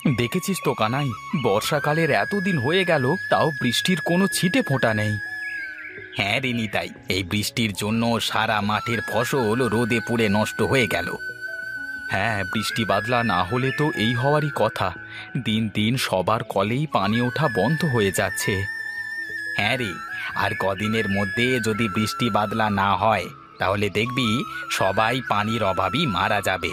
দেখেছিস তো কানাই, বর্ষাকালের এতদিন হয়ে গেল তাও বৃষ্টির কোনো ছিটে ফোঁটা নেই। হ্যাঁ রে নিতাই, এই বৃষ্টির জন্য সারা মাঠের ফসল রোদে পুড়ে নষ্ট হয়ে গেল। হ্যাঁ, বৃষ্টি বাদলা না হলে তো এই হওয়ারই কথা। দিন দিন সবার কলেই পানি ওঠা বন্ধ হয়ে যাচ্ছে। হ্যাঁ রে, আর কদিনের মধ্যে যদি বৃষ্টি বাদলা না হয় তাহলে দেখবি সবাই পানির অভাবই মারা যাবে।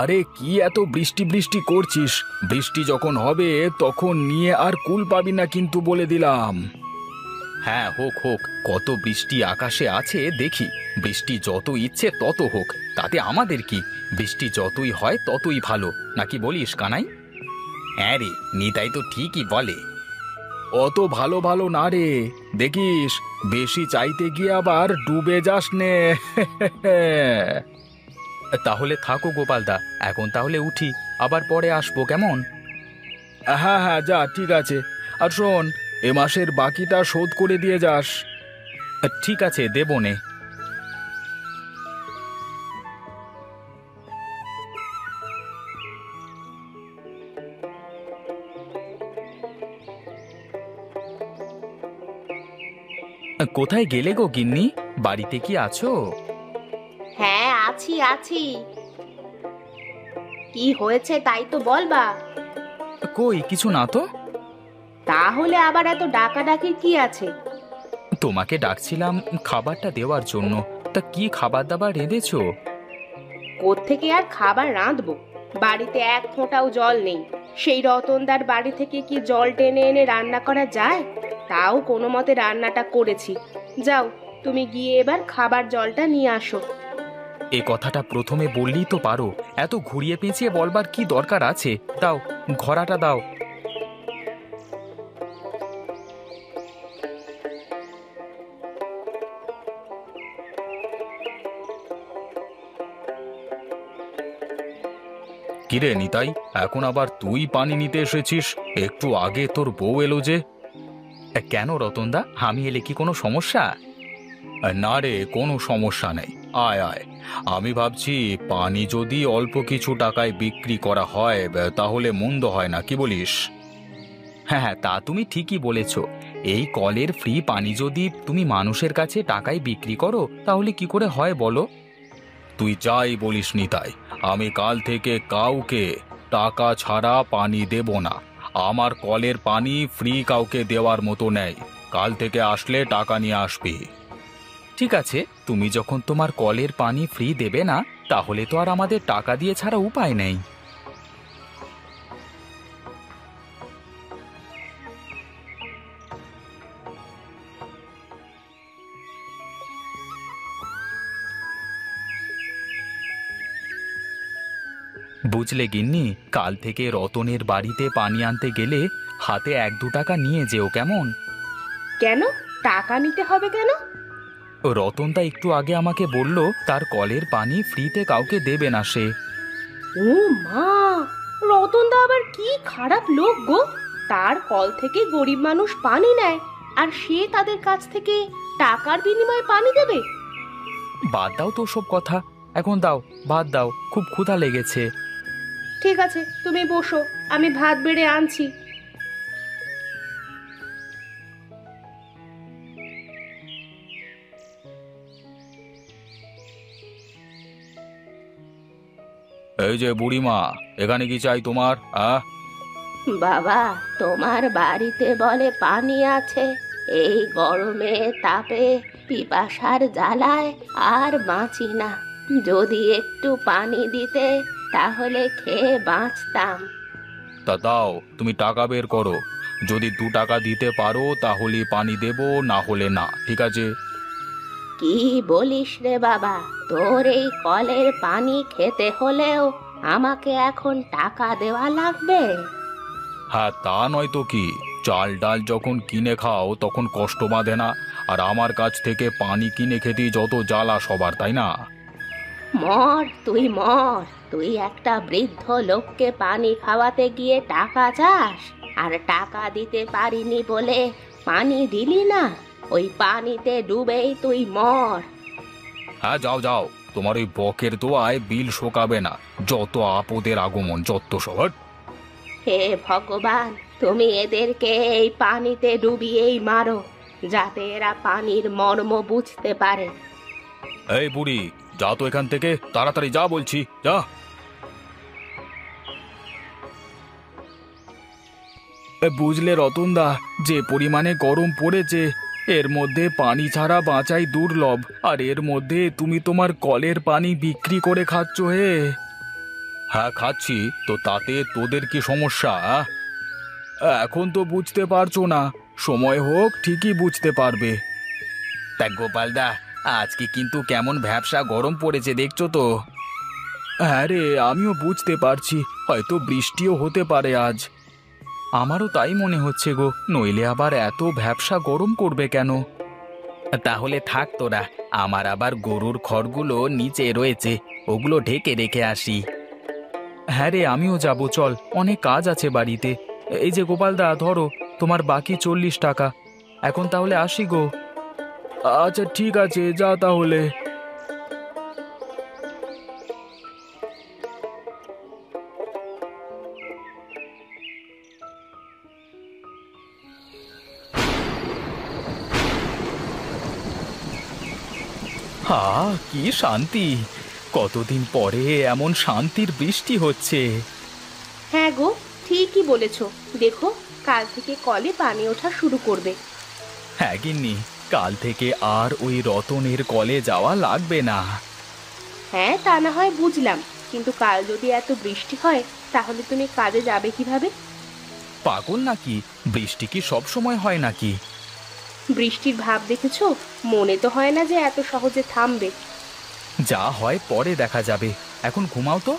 আরে কি এত বৃষ্টি বৃষ্টি করছিস? বৃষ্টি যখন হবে তখন নিয়ে আর কুল পাবি না কিন্তু, বলে দিলাম। হ্যাঁ, হোক হোক, কত বৃষ্টি আকাশে আছে দেখি। বৃষ্টি যত ইচ্ছে তত হোক, তাতে আমাদের কি? বৃষ্টি যতই হয় ততই ভালো, নাকি বলিস কানাই? হ্যাঁ রে, নিতাই তো ঠিকই বলে। অত ভালো ভালো না রে, দেখিস বেশি চাইতে গিয়ে আবার ডুবে যাস নে। তাহলে থাকো গোপালদা, এখন তাহলে উঠি, আবার পরে আসবো কেমন? হ্যাঁ হ্যাঁ, যা, ঠিক আছে। আর শোন, এ মাসের বাকিটা শোধ করে দিয়ে যাস। ঠিক আছে, দেবো নে। কোথায় গেলে গো গিন্নি? বাড়িতে কি আছো? হ্যাঁ, আছি আছি। কি হয়েছে তাই তো বলবা। কই কিছু না তো। তাহলে আবার এত ডাকাডাকির কি আছে? তোমাকে ডাকছিলাম খাবারটা দেওয়ার জন্য। তা কি খাবার দাবার রেঁধেছো? কোত্থেকে আর খাবার রাঁধবো? বাড়িতে এক ফোঁটাও জল নেই। সেই রতনদার বাড়ি থেকে কি জল টেনে এনে রান্না করা যায়? তাও কোনো মতে রান্নাটা করেছি। যাও, তুমি গিয়ে এবার খাবার জলটা নিয়ে আসো। এ কথাটা প্রথমে বললেই তো পারো, এত ঘুরিয়ে পেঁচিয়ে বলবার কি দরকার আছে? দাও, ঘড়াটা দাও। কিরে নিতাই, এখন আবার তুই পানি নিতে এসেছিস? একটু আগে তোর বউ এলো যে। কেন রতনদা, আমি এলে কি কোনো সমস্যা? না রে, কোনো সমস্যা নেই। আয় আয়, আমি ভাবছি পানি যদি অল্প কিছু টাকায় বিক্রি করা হয় তাহলে মন্দ হয় না, কি বলিস? হ্যাঁ হ্যাঁ, তা তুমি ঠিকই বলেছ। এই কলের ফ্রি পানি যদি তুমি মানুষের কাছে টাকায় বিক্রি করো তাহলে কি করে হয় বলো? তুই যাই বলিস নিতাই, আমি কাল থেকে কাউকে টাকা ছাড়া পানি দেব না। আমার কলের পানি ফ্রি কাউকে দেওয়ার মতো নেই। কাল থেকে আসলে টাকা নিয়ে আসবি। ঠিক আছে, তুমি যখন তোমার কলের পানি ফ্রি দেবে না তাহলে তো আর আমাদের টাকা দিয়ে ছাড়া উপায় নেই। বুঝলে গিন্নি, কাল থেকে রতনের বাড়িতে পানি আনতে গেলে হাতে 1-2 টাকা নিয়ে যেও কেমন? কেন টাকা নিতে হবে কেন? রতনদা একটু আগে আমাকে বলল তার কলের পানি ফ্রিতে কাউকে দেবে না সে। ও মা, রতনদা আবার কি খারাপ লোক গো! তার কল থেকে গরিব মানুষ পানি নেয়, আর সে তাদের কাছ থেকে টাকার বিনিময়ে পানি দেবে? বাদ দাও তো সব কথা, এখন দাও ভাত দাও, খুব ক্ষুধা লেগেছে। ঠিক আছে, তুমি বসো, আমি ভাত বেড়ে আনছি। এই যে বুড়িমা, এখানে কি চাই তোমার? বাবা, তোমার বাড়িতে বলে পানি আছে? এই গরমে তাপে পিপাসার জ্বালায় আর বাঁচি না। যদি একটু পানি দিতে তাহলে খেয়ে বাঁচতাম। তা দাও, তুমি টাকা বের করো। যদি 2 টাকা দিতে পারো তাহলে পানি দেব, না হলে না, ঠিক আছে? কি বলিস রে বাবা, তোর এই কলের পানি খেতে হলেও আমাকে এখন টাকা দেওয়া লাগবে? হ্যাঁ, তা নয় তো কি। চাল ডাল যখন কিনে খাও তখন কষ্ট বাঁধে না? আর আমার কাছ থেকে পানি কিনে খেতে যত জ্বালা সবার, তাই না? মর তুই মর, তুই একটা বৃদ্ধ লোককে পানি খাওয়াতে গিয়ে টাকা চাস, আর টাকা দিতে পারিনি বলে পানি দিলি না? ওই পানিতে ডুবেই তুই মর। হ্যাঁ, যাও যাও, তোমার ওই বকের দোয়ায় বিল শোকাবে না। যত আপদের আগমন, যত সব। হে ভগবান, তুমি এদেরকে এই পানিতে ডুবিয়েই মারো, যাতে এরা পানির মর্ম বুঝতে পারে। এই বুড়ি, যা তো এখান থেকে, তাড়াতাড়ি যা বলছি, যা। বুঝলে রতনদা, যে পরিমাণে গরম পড়েছে, এর মধ্যে পানি ছাড়া বাঁচাই দুর্লভ। আর এর মধ্যে তুমি তোমার কলের পানি বিক্রি করে খাচ্ছ হে। হ্যাঁ খাচ্ছি তো, তাতে তোদের কি সমস্যা? এখন তো বুঝতে পারছো না, সময় হোক ঠিকই বুঝতে পারবে। তা গোপালদা, আজকে কিন্তু কেমন ভ্যাপসা গরম পড়েছে দেখছো তো। হ্যাঁ রে, আমিও বুঝতে পারছি, হয়তো বৃষ্টিও হতে পারে আজ। আমারও তাই মনে হচ্ছে গো, নইলে আবার এত ভ্যাপসা গরম করবে কেন? তাহলে থাক তোরা, আমার আবার গরুর খড়গুলো নিচে রয়েছে, ওগুলো ঢেকে রেখে আসি। হ্যাঁ রে, আমিও যাব, চল, অনেক কাজ আছে বাড়িতে। এই যে গোপালদা, ধরো তোমার বাকি 40 টাকা। এখন তাহলে আসি গো। আচ্ছা ঠিক আছে, যা তাহলে। হা, কি শান্তি! কতদিন পরে এমন শান্তির বৃষ্টি হচ্ছে। হ্যাঁ গো, ঠিকই বলেছো। দেখো, কাল থেকে কলে পানি ওঠা শুরু করবে। হ্যাঁ গিন্নি, কাল থেকে আর ওই রতনের কলে যাওয়া লাগবে না। হ্যাঁ, তা না হয় বুঝলাম, কিন্তু কাল যদি এত বৃষ্টি হয়, তাহলে তুমি কাজে যাবে কিভাবে? পাগল নাকি? বৃষ্টি কি সব সময় হয় নাকি? বৃষ্টির ভাব দেখেছো? মনে তো হয় না যে এত সহজে থামবে। যা হয় পরে দেখা যাবে, এখন ঘুমাও তো।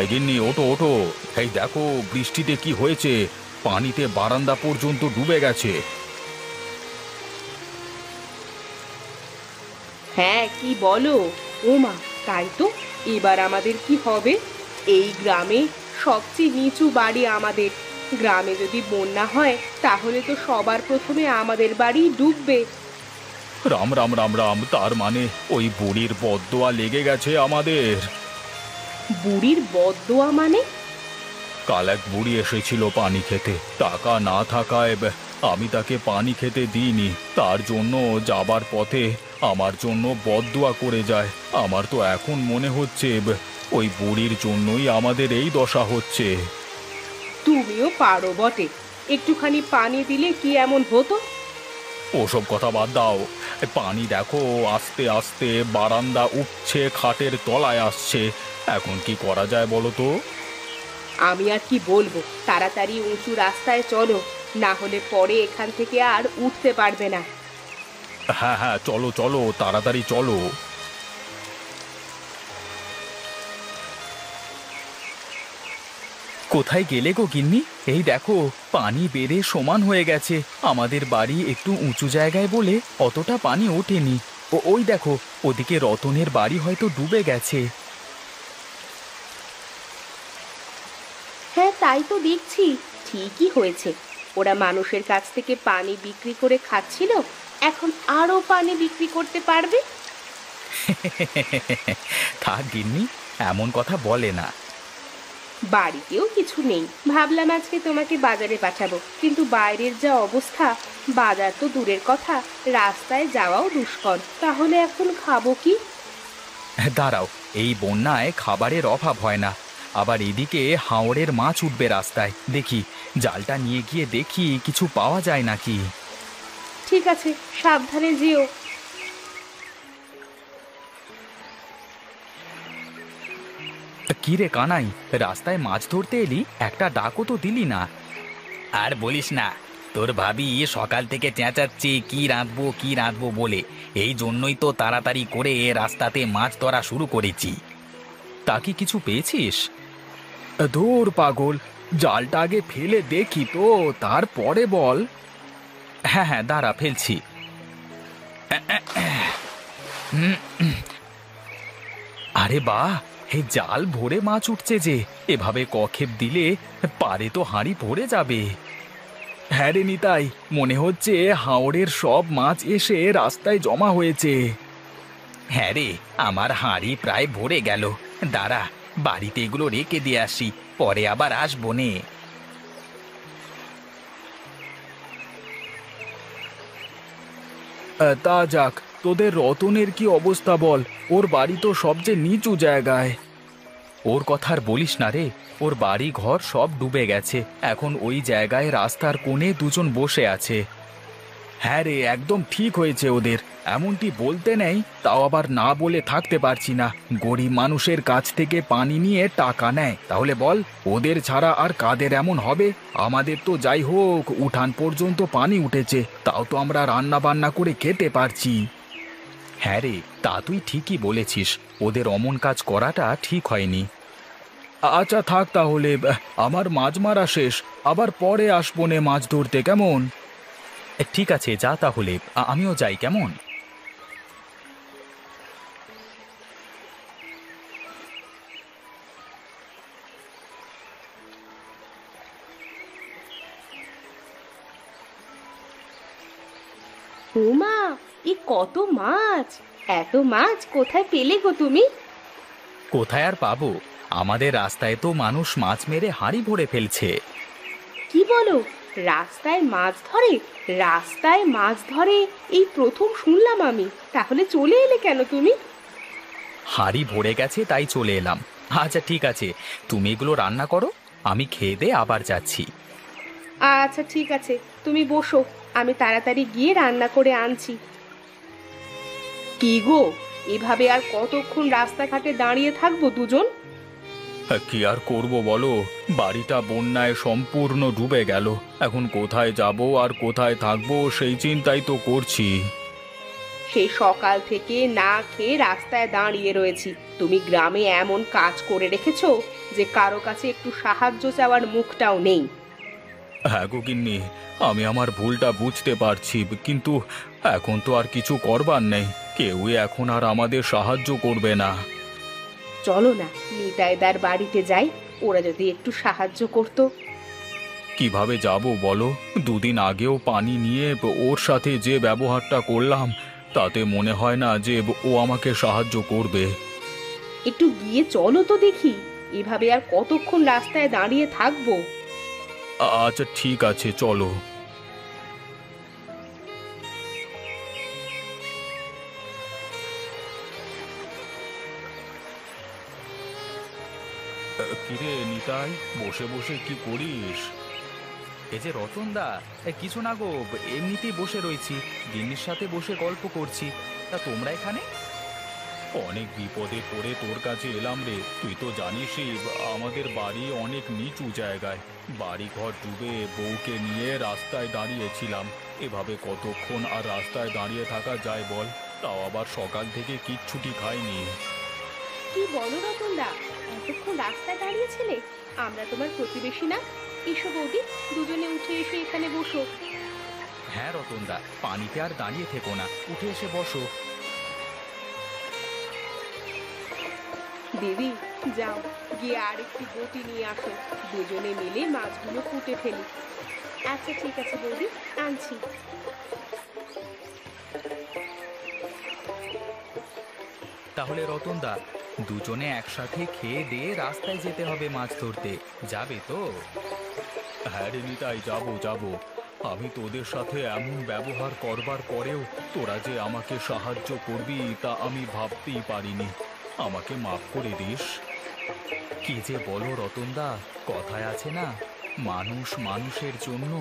এই গিন্নি, ওঠো ওঠো, এই দেখো বৃষ্টিতে কি হয়েছে, পানিতে বারান্দা পর্যন্ত ডুবে গেছে। হ্যাঁ, কি বলো? ওমা, তাই তো, এবার আমাদের কি হবে? এই গ্রামে সবচেয়ে নিচু বাড়ি আমাদের। গ্রামে যদি বন্যা হয়, তাহলে তো সবার প্রথমে আমাদের বাড়ি ডুববে। রাম রাম রাম রাম, তার মানে ওই বুড়ির বদদোয়া লেগে গেছে আমাদের। বুড়ির বদদোয়া মানে? কাল এক বুড়ি এসেছিল পানি খেতে, টাকা না থাকায় আমি তাকে পানি খেতে দিইনি। তার জন্য যাবার পথে আমার জন্য বদদোয়া করে যায়। আমার তো এখন মনে হচ্ছে ওই বুড়ির জন্যই আমাদের এই দশা হচ্ছে। তুমিও পারো বটে, একটুখানি পানি দিলে কি এমন হতো? ওসব কথা বাদ দাও, পানি দেখো আস্তে আস্তে বারান্দা উঠছে, খাটের তলায় আসছে। এখন কি করা যায় বলো তো? আমি আর কি বলবো, তাড়াতাড়ি উঁচু রাস্তায় চলো, না হলে পরে এখান থেকে আর উঠতে পারবে না। হ্যাঁ হ্যাঁ, চলো চলো, তাড়াতাড়ি চলো। কোথায় গেলে গো গিন্নি? এই দেখো, পানি বেড়ে সমান হয়ে গেছে। আমাদের বাড়ি একটু উঁচু জায়গায় বলে অতটা পানি ওঠেনি। ওই দেখো, ওদিকে রতনের বাড়ি হয়তো ডুবে গেছে। হ্যাঁ, তাই তো দেখছি, ঠিকই হয়েছে। ওরা মানুষের কাছ থেকে পানি বিক্রি করে খাচ্ছিল, এখন আরো পানি বিক্রি করতে পারবে। থাক গিন্নি, এমন কথা বলে না। বাড়িতেও কিছু নেই, ভাবলাম আজকে তোমাকে বাজারে পাঠাবো, কিন্তু বাইরের যা অবস্থা, বাজার তো দূরের কথা, রাস্তায় যাওয়াও দুষ্কর। তাহলে এখন খাবো কি? দাঁড়াও, এই বন্যায় খাবারের অভাব হয় না। আবার এদিকে হাওরের মাছ উঠবে রাস্তায়, দেখি জালটা নিয়ে গিয়ে দেখি কিছু পাওয়া যায় নাকি। ঠিক আছে, সাবধানে যেও। কি রে কানাই, রাস্তায় মাছ ধরতে এলি, একটা ডাকও তো দিলি না। আর বলিস না, তোর ভাবি সকাল থেকে চেঁচাচ্ছে কি রাঁধবো কি রাঁধবো বলে। এই জন্যই তো তাড়াতাড়ি করে রাস্তাতে মাছ ধরা শুরু করেছি। তা কি কিছু পেয়েছিস? ধুর পাগল, জালটা আগে ফেলে দেখি তো, তারপরে বল। হ্যাঁ হ্যাঁ, দাঁড়া ফেলছি। আরে বাহ, এই জাল ভরে মাছ উঠছে যে! এভাবে কক্ষেপ দিলে পারে তো হাঁড়ি ভরে যাবে। হ্যাঁ রে নিতাই, মনে হচ্ছে হাওরের সব মাছ এসে রাস্তায় জমা হয়েছে। হ্যাঁ রে, আমার হাঁড়ি প্রায় ভরে গেল। দাঁড়া, বাড়িতে এগুলো রেখে দিয়ে আসি, পরে আবার আসবো নে। তা যাক, তোদের রতনের কি অবস্থা বল? ওর বাড়ি তো সবচেয়ে নিচু জায়গায়। ওর কথা আর বলিস না রে, ওর বাড়ি ঘর সব ডুবে গেছে। এখন ওই জায়গায় রাস্তার কোণে দুজন বসে আছে। হ্যাঁ রে, একদম ঠিক হয়েছে ওদের। এমনটি বলতে নেই, তাও আবার না বলে থাকতে পারছি না। গরিব মানুষের কাছ থেকে পানি নিয়ে টাকা নেয়, তাহলে বল ওদের ছাড়া আর কাদের এমন হবে? আমাদের তো যাই হোক উঠান পর্যন্ত পানি উঠেছে, তাও তো আমরা রান্না বান্না করে খেতে পারছি। হ্যাঁ রে, তা তুই ঠিকই বলেছিস, ওদের অমন কাজ করাটা ঠিক হয়নি। আচ্ছা থাক তাহলে, আমার মাছ মারা শেষ, আবার পরে আসবো নে মাছ ধরতে, কেমন? ঠিক আছে, যা তাহলে, আমিও যাই, কেমন? উমা, এ কত মাছ! এত মাছ কোথায় পেলে গো তুমি? কোথায় আর পাবো, আমাদের রাস্তায় তো মানুষ মাছ মেরে হাঁড়ি ভরে ফেলছে। কি বলো, রাস্তায় মাছ ধরে? রাস্তায় মাছ ধরে এই প্রথম শুনলাম আমি। তাহলে চলে এলে কেন তুমি? হাঁড়ি ভরে গেছে তাই চলে এলাম। আচ্ছা ঠিক আছে, তুমি এগুলো রান্না করো, আমি খেয়ে দিয়ে আবার যাচ্ছি। আচ্ছা ঠিক আছে, তুমি বসো, আমি তাড়াতাড়ি গিয়ে রান্না করে আনছি। কি গো, এভাবে আর কতক্ষণ রাস্তাঘাটে দাঁড়িয়ে থাকবো দুজন? কি আর করব বলো, বাড়িটা বন্যায় সম্পূর্ণ ডুবে গেল। এখন কোথায় যাব আর কোথায় থাকবো সেই চিন্তাই তো করছি। সেই সকাল থেকে না খেয়ে রাস্তায় দাঁড়িয়ে রয়েছি, তুমি গ্রামে এমন কাজ করে রেখেছো যে কারো কাছে একটু সাহায্য চাওয়ার মুখটাও নেই। হ্যাঁ গো গিন্নি, আমি আমার ভুলটা বুঝতে পারছি, কিন্তু এখন তো আর কিছু করবার নেই। কেউই এখন আর আমাদের সাহায্য করবে না। চলো না নিতাইদার বাড়িতে যাই, ওরা যদি একটু সাহায্য করতো। কিভাবে যাব বলো? দুদিন আগেও পানি নিয়ে ওর সাথে যে ব্যবহারটা করলাম, তাতে মনে হয় না যে ও আমাকে সাহায্য করবে। একটু গিয়ে চলো তো দেখি, এভাবে আর কতক্ষণ রাস্তায় দাঁড়িয়ে থাকবো? আচ্ছা ঠিক আছে, চলো। কিরে নিতাই, বসে বসে কি করিস? এই যে রতনদা, কিছু না গো, এমনিতেই বসে রয়েছি, গিন্নির সাথে বসে গল্প করছি। তা তোমরা এখানে? অনেক বিপদে পড়ে তোর কাছে এলাম রে। তুই তো জানিসই আমাদের বাড়ি অনেক নিচু জায়গায়, বাড়ি ঘর ডুবে বউকে নিয়ে রাস্তায় দাঁড়িয়েছিলাম। এভাবে কতক্ষণ আর রাস্তায় দাঁড়িয়ে থাকা যায় বল? তাও আবার সকাল থেকে কিচ্ছুটি খাইনি। কি বলো রতনদা, এতক্ষণ রাস্তায় দাঁড়িয়েছিলে? আমরা তোমার প্রতিবেশী না? এসো বৌদি, দুজনে উঠে এসে এখানে বসো। হ্যাঁ রতনদা, পানিতে আর দাঁড়িয়ে থেকো না, উঠে এসে বসো। দেবী, যাও গিয়ে আর একটু বটি নিয়ে আসো, দুজনে মিলে মাছগুলো কুটে ফেলি। আচ্ছা ঠিক আছে বৌদি, আনছি। তাহলে রতনদা, দুজনে একসাথে খেয়ে দিয়ে রাস্তায় যেতে হবে মাছ ধরতে, যাবে তো? হ্যাঁ রে নিতাই, যাবো যাবো। আমি তোদের সাথে এমন ব্যবহার করবার পরেও তোরা যে আমাকে সাহায্য করবি তা আমি ভাবতেই পারিনি। আমাকে মাফ করে দিস। কি যে বলো রতনদা, কথায় আছে না, মানুষ মানুষের জন্য।